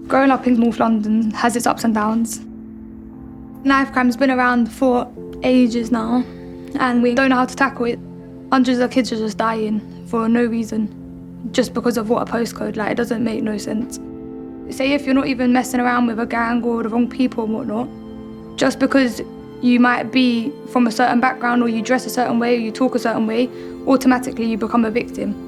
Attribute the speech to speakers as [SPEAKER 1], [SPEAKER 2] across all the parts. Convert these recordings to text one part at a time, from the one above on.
[SPEAKER 1] Growing up in North London has its ups and downs. Knife crime's been around for ages now, and we don't know how to tackle it. Hundreds of kids are just dying for no reason, just because of what a postcode, like, it doesn't make no sense. Say if you're not even messing around with a gang or the wrong people and whatnot, just because you might be from a certain background or you dress a certain way or you talk a certain way, automatically you become a victim.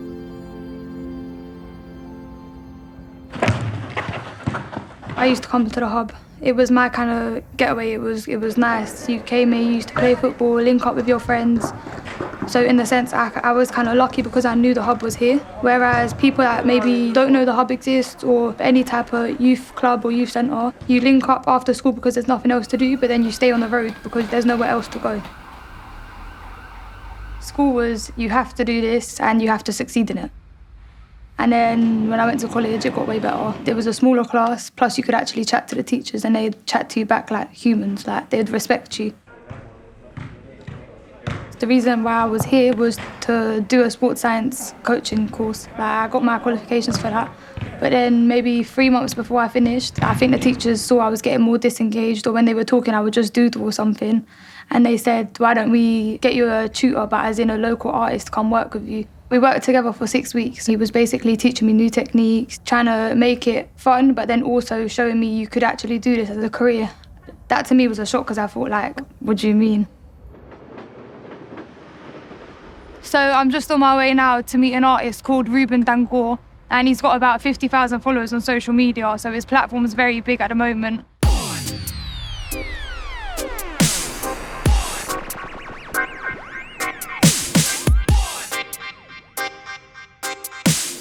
[SPEAKER 1] I used to come to the hub. It was my kind of getaway. It was nice. You came here, you used to play football, link up with your friends. So in the sense, I was kind of lucky because I knew the hub was here. Whereas people that maybe don't know the hub exists or any type of youth club or youth centre, you link up after school because there's nothing else to do, but then you stay on the road because there's nowhere else to go. School was, you have to do this and you have to succeed in it. And then when I went to college, it got way better. There was a smaller class, plus you could actually chat to the teachers and they'd chat to you back like humans, like they'd respect you. The reason why I was here was to do a sports science coaching course. Like, I got my qualifications for that. But then maybe 3 months before I finished, I think the teachers saw I was getting more disengaged, or when they were talking, I would just doodle or something. And they said, why don't we get you a tutor, but as in a local artist, to come work with you. We worked together for 6 weeks. He was basically teaching me new techniques, trying to make it fun, but then also showing me you could actually do this as a career. That to me was a shock because I thought, like, what do you mean? So I'm just on my way now to meet an artist called Reuben Dangoor, and he's got about 50,000 followers on social media, so his platform's very big at the moment.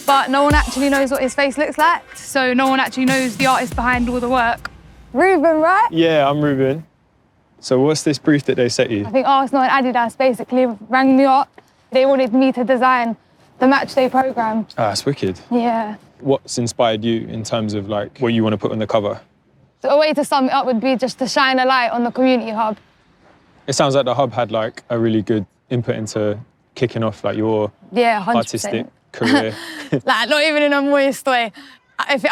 [SPEAKER 1] But no one actually knows what his face looks like, so no one actually knows the artist behind all the work. Reuben, right?
[SPEAKER 2] Yeah, I'm Reuben. So what's this brief that they set you?
[SPEAKER 1] I think Arsenal and Adidas basically rang me up. They wanted me to design the matchday programme.
[SPEAKER 2] Ah, that's wicked.
[SPEAKER 1] Yeah.
[SPEAKER 2] What's inspired you in terms of like what you want to put on the cover?
[SPEAKER 1] So a way to sum it up would be just to shine a light on the community hub.
[SPEAKER 2] It sounds like the hub had like a really good input into kicking off like your
[SPEAKER 1] 100%.
[SPEAKER 2] artistic career.
[SPEAKER 1] Like, not even in a moist way. If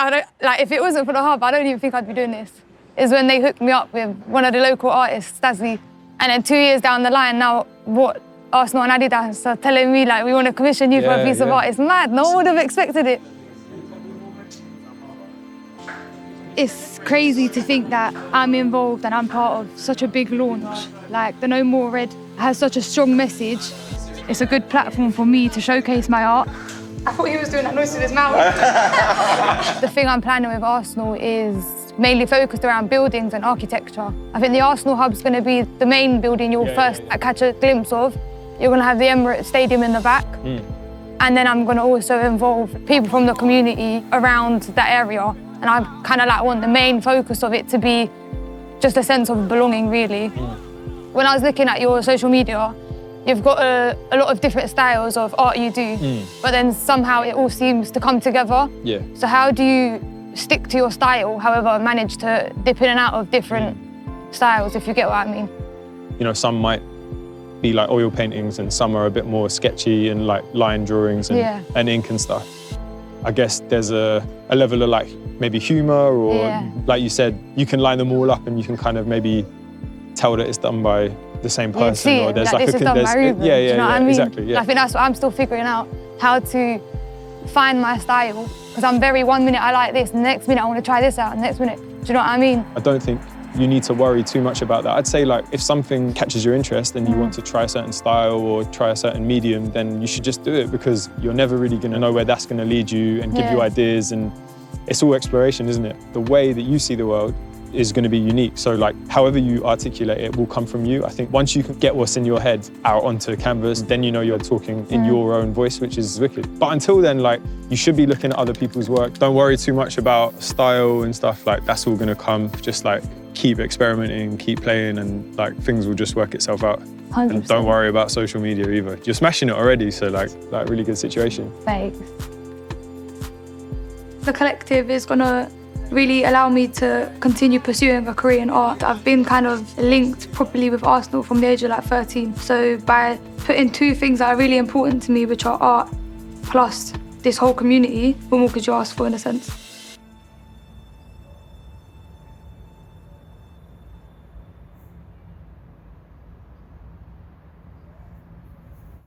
[SPEAKER 1] it wasn't for the hub, I don't even think I'd be doing this. Is when they hooked me up with one of the local artists, Stazzy. And then 2 years down the line, now what Arsenal and Adidas are telling me, like, we want to commission you for a piece of art. It's mad. No one would have expected it. It's crazy to think that I'm involved and I'm part of such a big launch. Like, the No More Red has such a strong message. It's a good platform for me to showcase my art. I thought he was doing that noise with his mouth. The thing I'm planning with Arsenal is mainly focused around buildings and architecture. I think the Arsenal hub's going to be the main building you'll first catch a glimpse of. You're going to have the Emirates Stadium in the back. And then I'm going to also involve people from the community around that area. And I kind of like want the main focus of it to be just a sense of belonging, really. When I was looking at your social media, you've got a lot of different styles of art you do, but then somehow it all seems to come together.
[SPEAKER 2] Yeah.
[SPEAKER 1] So how do you stick to your style, however, manage to dip in and out of different styles, if you get what I mean?
[SPEAKER 2] You know, some might be like oil paintings and some are a bit more sketchy and like line drawings and ink and stuff. I guess there's a level of like maybe humour or like you said, you can line them all up and you can kind of maybe tell that it's done by the same person, or there's like
[SPEAKER 1] this is done by Reuben, do you know what I mean?
[SPEAKER 2] Exactly. Yeah.
[SPEAKER 1] I think that's what I'm still figuring out, how to find my style, because I'm very 1 minute I like this, and the next minute I want to try this out, and the next minute, do you know what I mean?
[SPEAKER 2] I don't think you need to worry too much about that. I'd say like if something catches your interest and you want to try a certain style or try a certain medium, then you should just do it, because you're never really going to know where that's going to lead you and give you ideas, and it's all exploration, isn't it? The way that you see the world is going to be unique. So like however you articulate it will come from you. I think once you can get what's in your head out onto canvas, then you know you're talking in your own voice, which is wicked. But until then, like, you should be looking at other people's work. Don't worry too much about style and stuff. Like, that's all going to come. Just like keep experimenting, keep playing, and like things will just work itself out.
[SPEAKER 1] 100%.
[SPEAKER 2] And don't worry about social media either. You're smashing it already, so like really good situation.
[SPEAKER 1] Thanks. The collective is gonna really allow me to continue pursuing a career in art. I've been kind of linked properly with Arsenal from the age of like 13. So by putting two things that are really important to me, which are art plus this whole community, what more could you ask for in a sense?